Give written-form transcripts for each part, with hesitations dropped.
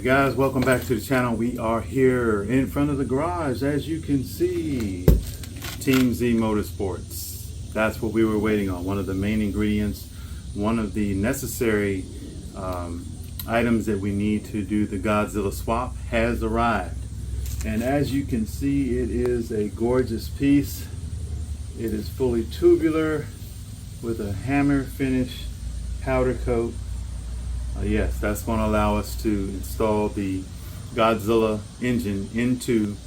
guys, welcome back to the channel. We are here in front of the garage, as you can see. Team Z Motorsports. That's what we were waiting on. One of the main ingredients, one of the necessary items that we need to do the Godzilla swap has arrived. And as you can see, it is a gorgeous piece. It is fully tubular with a hammer finish powder coat. Yes, that's going to allow us to install the Godzilla engine into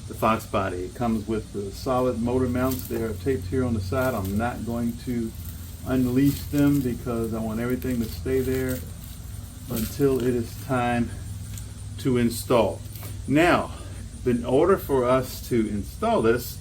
the Fox body. It comes with the solid motor mounts. They are taped here on the side. I'm not going to unleash them because I want everything to stay there until it is time to install. Now, in order for us to install this,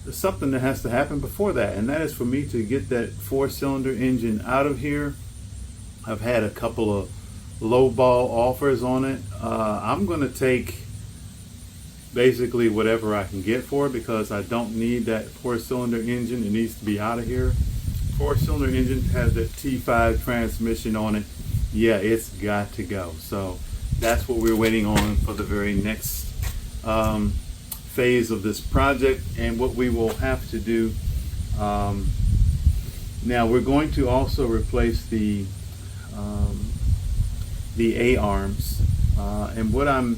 there's something that has to happen before that, and that is for me to get that 4-cylinder engine out of here. I've had a couple of low ball offers on it. I'm going to take basically whatever I can get for it because I don't need that 4-cylinder engine. It needs to be out of here. 4-cylinder engine has that T5 transmission on it. Yeah, it's got to go. So that's what we're waiting on for the very next phase of this project, and what we will have to do. Now we're going to also replace the A-arms, and what I'm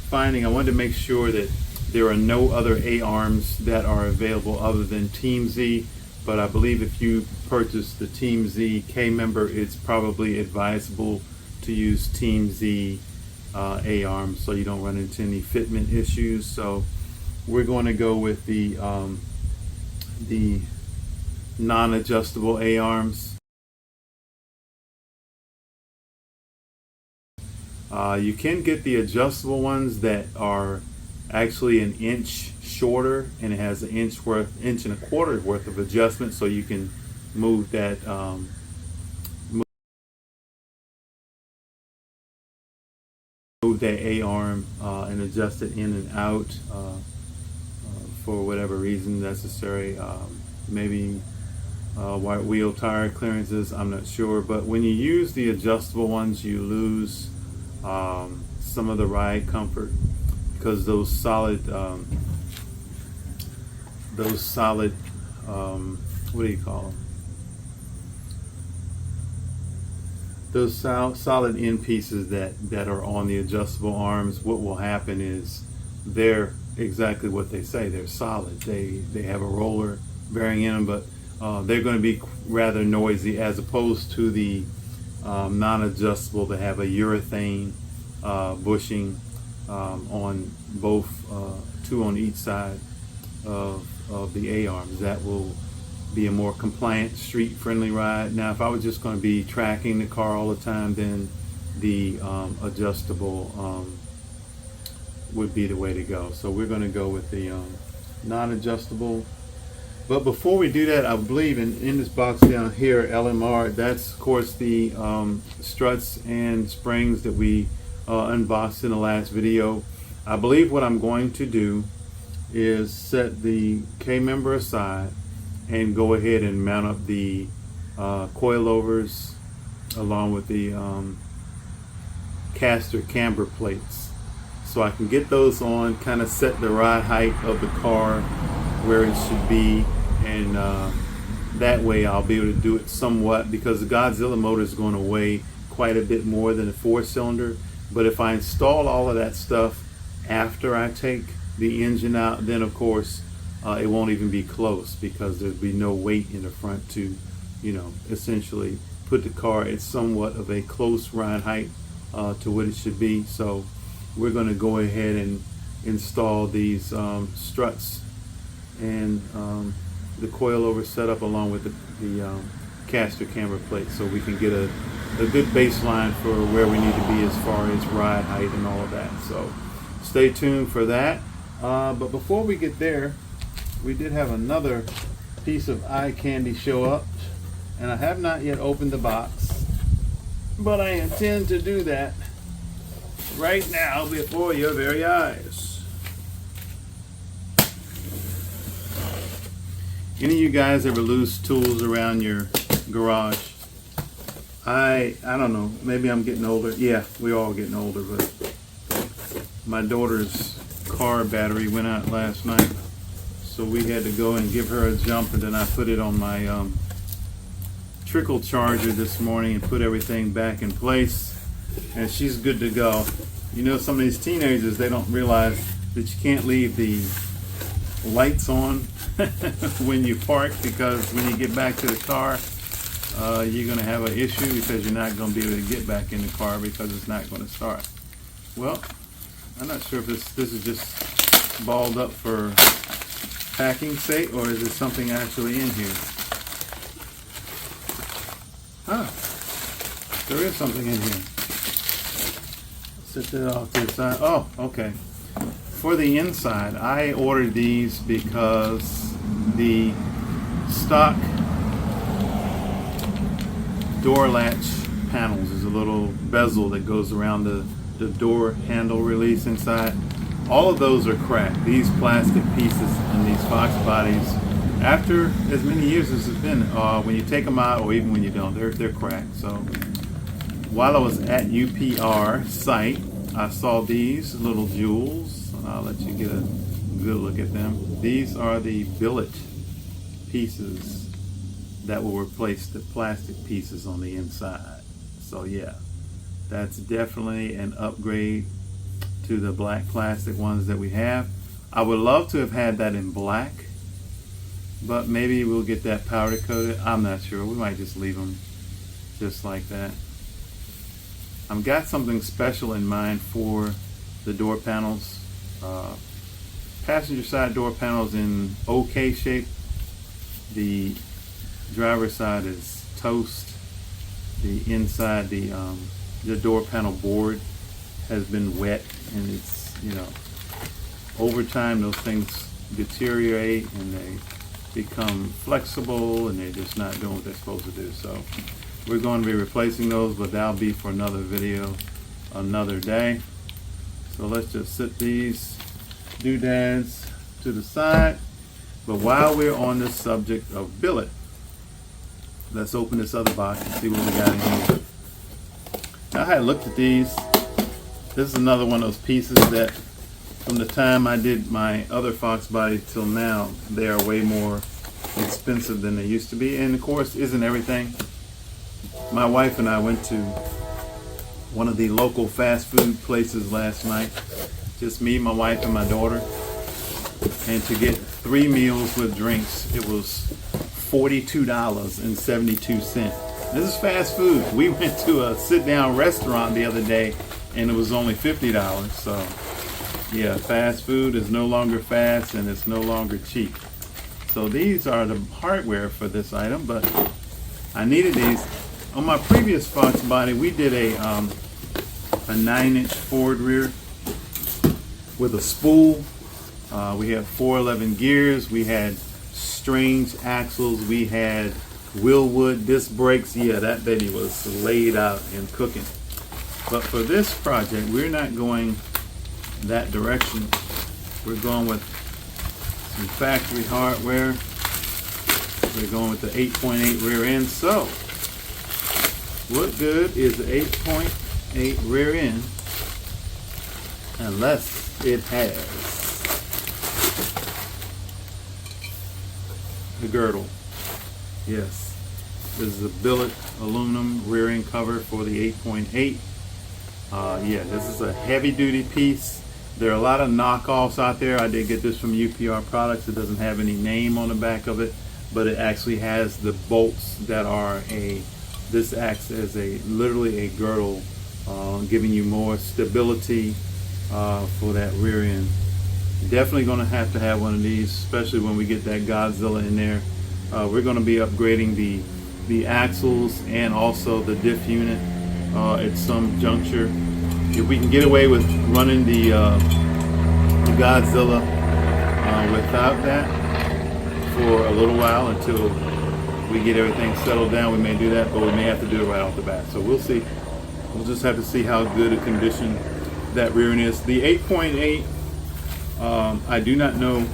finding, I wanted to make sure that there are no other A-arms that are available other than Team Z, but I believe if you purchase the Team Z K member, it's probably advisable to use Team Z A-arms so you don't run into any fitment issues. So we're going to go with the non-adjustable A-arms. You can get the adjustable ones that are actually an inch shorter, and it has an inch and a quarter worth of adjustment, so you can move that move that A-arm and adjust it in and out for whatever reason necessary. Maybe white wheel tire clearances, I'm not sure. But when you use the adjustable ones, you lose some of the ride comfort because those solid what do you call them? Those solid end pieces that are on the adjustable arms, what will happen is they're exactly what they say. They're solid. They have a roller bearing in them, but they're going to be rather noisy as opposed to the non-adjustable that have a urethane bushing on both, two on each side of the A-arms. That will be a more compliant, street-friendly ride. Now, if I was just going to be tracking the car all the time, then the adjustable would be the way to go. So we're going to go with the non-adjustable. But before we do that, I believe in this box down here, LMR, that's of course the struts and springs that we unboxed in the last video. I believe what I'm going to do is set the K member aside and go ahead and mount up the coilovers along with the caster camber plates, so I can get those on, kind of set the ride height of the car where it should be, and that way I'll be able to do it somewhat, because the Godzilla motor is going to weigh quite a bit more than a 4-cylinder. But if I install all of that stuff after I take the engine out, then of course it won't even be close, because there'll be no weight in the front to, you know, essentially put the car at somewhat of a close ride height to what it should be. So we're going to go ahead and install these struts and the coilover setup along with the caster camber plate, so we can get a good baseline for where we need to be as far as ride height and all of that. So stay tuned for that. But before we get there, we did have another piece of eye candy show up, and I have not yet opened the box, but I intend to do that right now before your very eyes. Any of you guys ever lose tools around your garage? I don't know, maybe I'm getting older. Yeah, we're all getting older, but my daughter's car battery went out last night, so we had to go and give her a jump, and then I put it on my trickle charger this morning and put everything back in place, and she's good to go. You know, some of these teenagers, they don't realize that you can't leave the lights on when you park, because when you get back to the car, you're going to have an issue because you're not going to be able to get back in the car because it's not going to start. Well, I'm not sure if this is just balled up for packing sake, or is there something actually in here? Huh, there is something in here. Set that off to the side. Oh, okay. For the inside, I ordered these because the stock door latch panels is a little bezel that goes around the door handle release inside. All of those are cracked. These plastic pieces and these Fox bodies, after as many years as it's been, when you take them out, or even when you don't, they're cracked. So while I was at UPR site, I saw these little jewels, and I'll let you get a good look at them. These are the billet pieces that will replace the plastic pieces on the inside. So yeah, that's definitely an upgrade to the black plastic ones that we have. I would love to have had that in black, but maybe we'll get that powder coated. I'm not sure. We might just leave them just like that. I've got something special in mind for the door panels. Passenger side door panels in OK shape. The driver's side is toast. The inside, the door panel board has been wet, and it's, you know, over time those things deteriorate and they become flexible and they're just not doing what they're supposed to do. So we're going to be replacing those, but that'll be for another video another day. So let's just set these doodads to the side. But while we're on the subject of billet, let's open this other box and see what we got in here. Now, I had looked at these. This is another one of those pieces that from the time I did my other Fox body till now, they are way more expensive than they used to be. And of course, isn't everything? My wife and I went to one of the local fast food places last night. Just me, my wife, and my daughter. And to get 3 meals with drinks, it was $42.72. This is fast food. We went to a sit-down restaurant the other day, and it was only $50. So yeah, fast food is no longer fast, and it's no longer cheap. So these are the hardware for this item, but I needed these. On my previous Fox body, we did a 9-inch forward rear with a spool. We had 411 gears. We had strange axles. We had Willwood disc brakes. Yeah, that baby was laid out and cooking. But for this project, we're not going that direction. We're going with some factory hardware. We're going with the 8.8 rear end. So what good is the 8.8 rear end unless it has the girdle? Yes, this is a billet aluminum rear end cover for the 8.8. Yeah, this is a heavy duty piece. There are a lot of knockoffs out there. I did get this from UPR Products. It doesn't have any name on the back of it, but it actually has the bolts that are this acts as literally a girdle, giving you more stability for that rear end. Definitely going to have one of these, especially when we get that Godzilla in there. We're going to be upgrading the axles and also the diff unit at some juncture. If we can get away with running the Godzilla without that for a little while until we get everything settled down, we may do that, but we may have to do it right off the bat. So we'll see. We'll just have to see how good a condition that rear end is. The 8.8, I do not know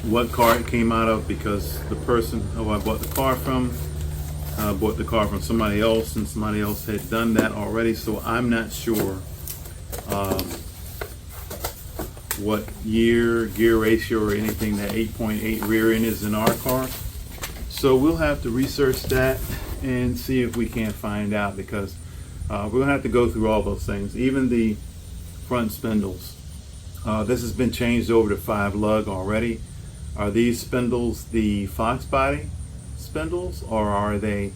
what car it came out of, because the person who I bought the car from bought the car from somebody else, and somebody else had done that already, so I'm not sure what year, gear ratio, or anything that 8.8 rear end is in our car. So we'll have to research that and see if we can't find out, because we're going to have to go through all those things. Even the front spindles. This has been changed over to 5 lug already. Are these spindles the Fox body spindles, or are they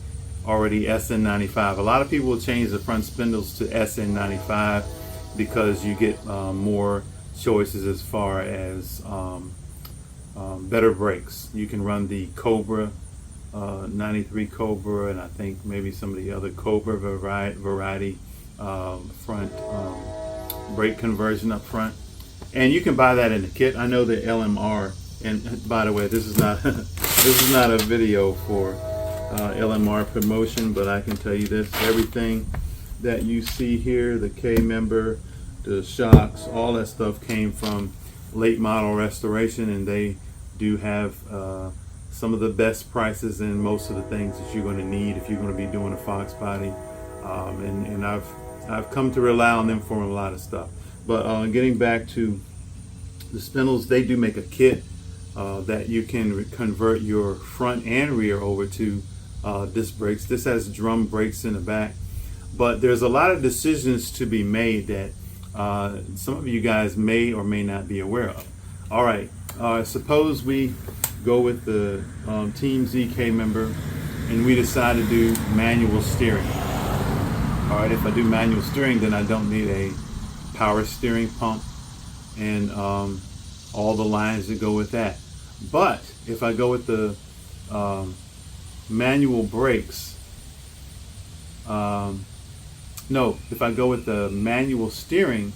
already SN95? A lot of people will change the front spindles to SN95 because you get more choices as far as better brakes. You can run the Cobra 93 Cobra, and I think maybe some of the other Cobra variety front brake conversion up front, and you can buy that in the kit. I know the LMR, and by the way, this is not this is not a video for LMR promotion, but I can tell you this: everything that you see here, the K member, the shocks, all that stuff came from late model restoration, and they do have some of the best prices in most of the things that you're going to need if you're going to be doing a Fox body, and I've come to rely on them for a lot of stuff. But getting back to the spindles, they do make a kit that you can convert your front and rear over to disc brakes. This has drum brakes in the back, but there's a lot of decisions to be made that some of you guys may or may not be aware of. All right, suppose we go with the Team ZK member and we decide to do manual steering. All right, if I do manual steering, then I don't need a power steering pump and all the lines that go with that. But if I go with the manual brakes, no, if I go with the manual steering,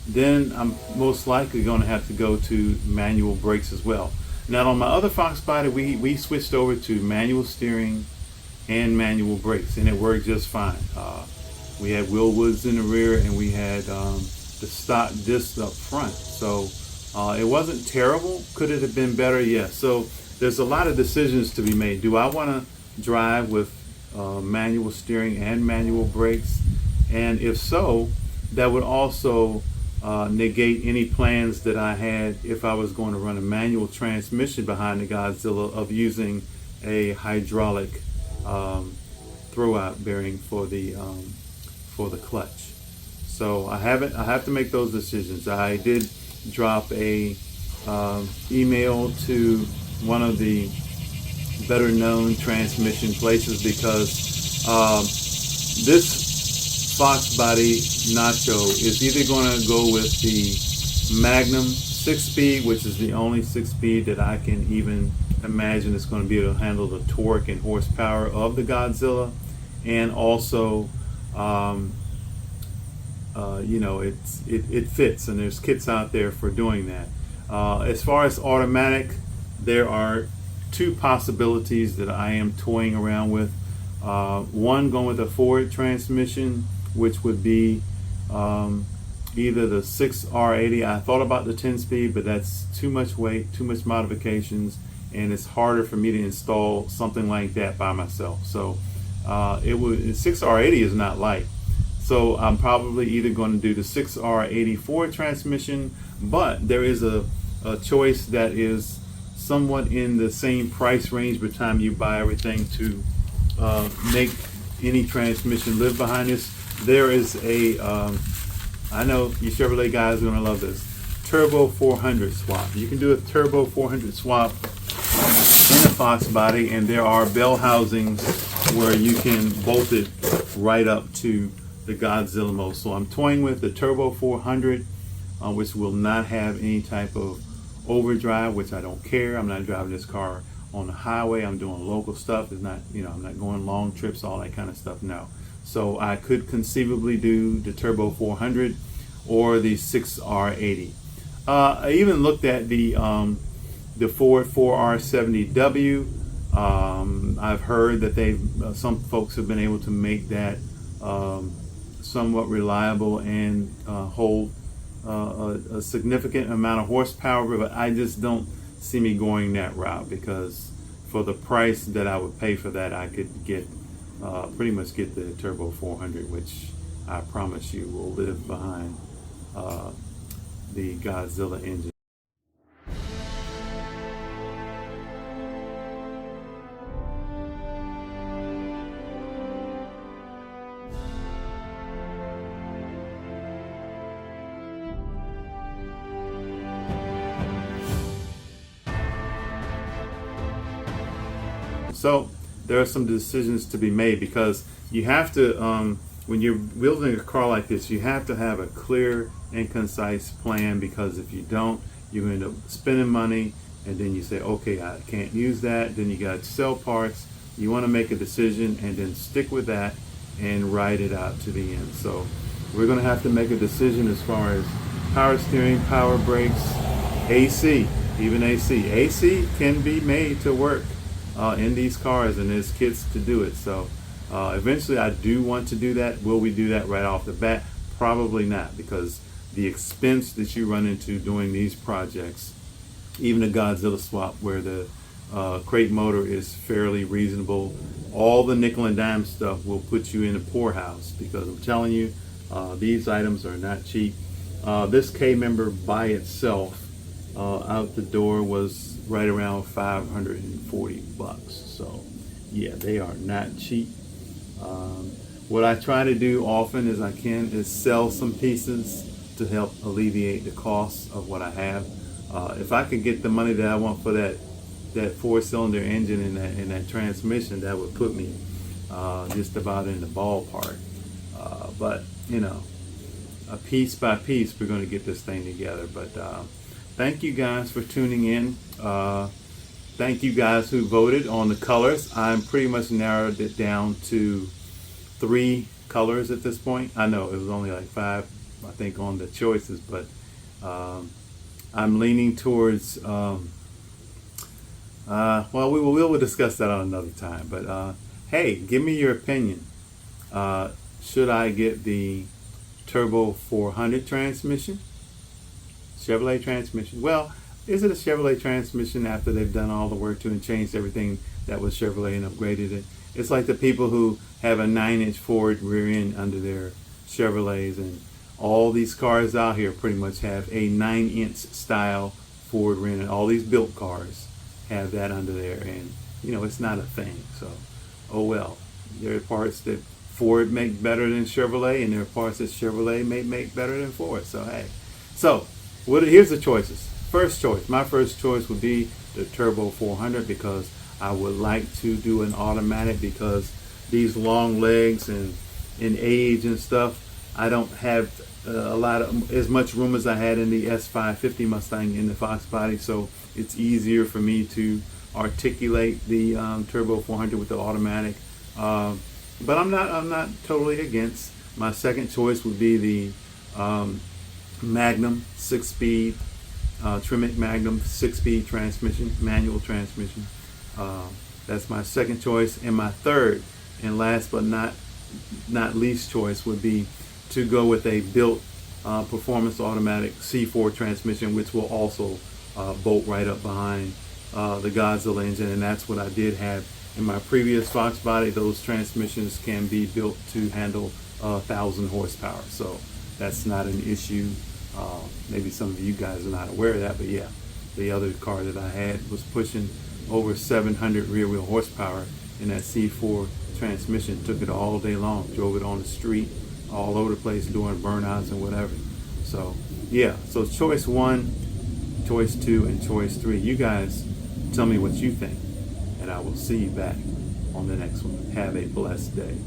then I'm most likely going to have to go to manual brakes as well. Now on my other Fox body, we switched over to manual steering and manual brakes, and it worked just fine. We had Willwoods in the rear, and we had the stock disc up front, so it wasn't terrible. Could it have been better? Yes. So there's a lot of decisions to be made. Do I want to drive with manual steering and manual brakes? And if so, that would also negate any plans that I had if I was going to run a manual transmission behind the Godzilla of using a hydraulic throwout bearing for the clutch. So I have to make those decisions. I did drop a email to one of the better known transmission places, because this Fox body NotchO is either going to go with the Magnum 6-speed, which is the only 6-speed that I can even imagine is going to be able to handle the torque and horsepower of the Godzilla, and also you know, it fits, and there's kits out there for doing that. As far as automatic, there are 2 possibilities that I am toying around with. One, going with a forward transmission, which would be either the 6R80. I thought about the 10-speed, but that's too much weight, too much modifications, and it's harder for me to install something like that by myself. So 6R80 is not light. So I'm probably either going to do the 6R80 forward transmission, but there is a choice that is somewhat in the same price range by the time you buy everything to make any transmission live behind this. There is a, I know you Chevrolet guys are going to love this, Turbo 400 swap. You can do a Turbo 400 swap in a Fox body, and there are bell housings where you can bolt it right up to the Godzilla mode. So I'm toying with the Turbo 400, which will not have any type of overdrive, which I don't care. I'm not driving this car on the highway. I'm doing local stuff. It's not, you know, I'm not going long trips, all that kind of stuff. No. So I could conceivably do the Turbo 400 or the 6R80. I even looked at the Ford 4R70W. I've heard that some folks have been able to make that somewhat reliable and hold a significant amount of horsepower, but I just don't see me going that route, because for the price that I would pay for that, I could get pretty much get the Turbo 400, which I promise you will live behind the Godzilla engine. So there are some decisions to be made, because you have to, when you're building a car like this, you have to have a clear and concise plan, because if you don't, you're going to end up spending money, and then you say, okay, I can't use that. Then you got to sell parts. You want to make a decision and then stick with that and ride it out to the end. So we're going to have to make a decision as far as power steering, power brakes, AC, even AC. AC can be made to work in these cars, and there's kits to do it. So eventually I do want to do that. Will we do that right off the bat? Probably not, because the expense that you run into doing these projects, even a Godzilla swap where the crate motor is fairly reasonable, all the nickel and dime stuff will put you in a poorhouse, because I'm telling you, these items are not cheap. This K member by itself out the door was right around 540 bucks. So yeah, they are not cheap. What I try to do often as I can is sell some pieces to help alleviate the cost of what I have. If I could get the money that I want for that 4-cylinder engine and that transmission, that would put me just about in the ballpark. But you know, a piece by piece, we're going to get this thing together. But thank you guys for tuning in. Thank you guys who voted on the colors. I'm pretty much narrowed it down to 3 colors at this point. I know it was only like 5, I think, on the choices, but I'm leaning towards, well, we will discuss that on another time. But hey, give me your opinion. Should I get the Turbo 400 transmission? Chevrolet transmission? Well, is it a Chevrolet transmission after they've done all the work to and changed everything that was Chevrolet and upgraded it? It's like the people who have a 9-inch Ford rear end under their Chevrolets, and all these cars out here pretty much have a 9-inch style Ford rear end. All these built cars have that under there, and you know, it's not a thing. So, oh well. There are parts that Ford make better than Chevrolet, and there are parts that Chevrolet may make better than Ford. So hey, so here's the choices. First choice, my first choice would be the Turbo 400, because I would like to do an automatic, because these long legs and in age and stuff, I don't have a lot of as much room as I had in the S550 Mustang in the Fox body, so it's easier for me to articulate the Turbo 400 with the automatic. But I'm not totally against. My second choice would be the Magnum 6-speed, Tremec Magnum 6-speed transmission, manual transmission. That's my second choice. And my third and last but not least choice would be to go with a built performance automatic C4 transmission, which will also bolt right up behind the Godzilla engine. And that's what I did have in my previous Fox body. Those transmissions can be built to handle 1,000 horsepower. So that's not an issue. Maybe some of you guys are not aware of that, but yeah, the other car that I had was pushing over 700 rear wheel horsepower in that C4 transmission. Took it all day long, drove it on the street all over the place doing burnouts and whatever. So yeah, so choice 1, choice 2, and choice 3. You guys tell me what you think, and I will see you back on the next one. Have a blessed day.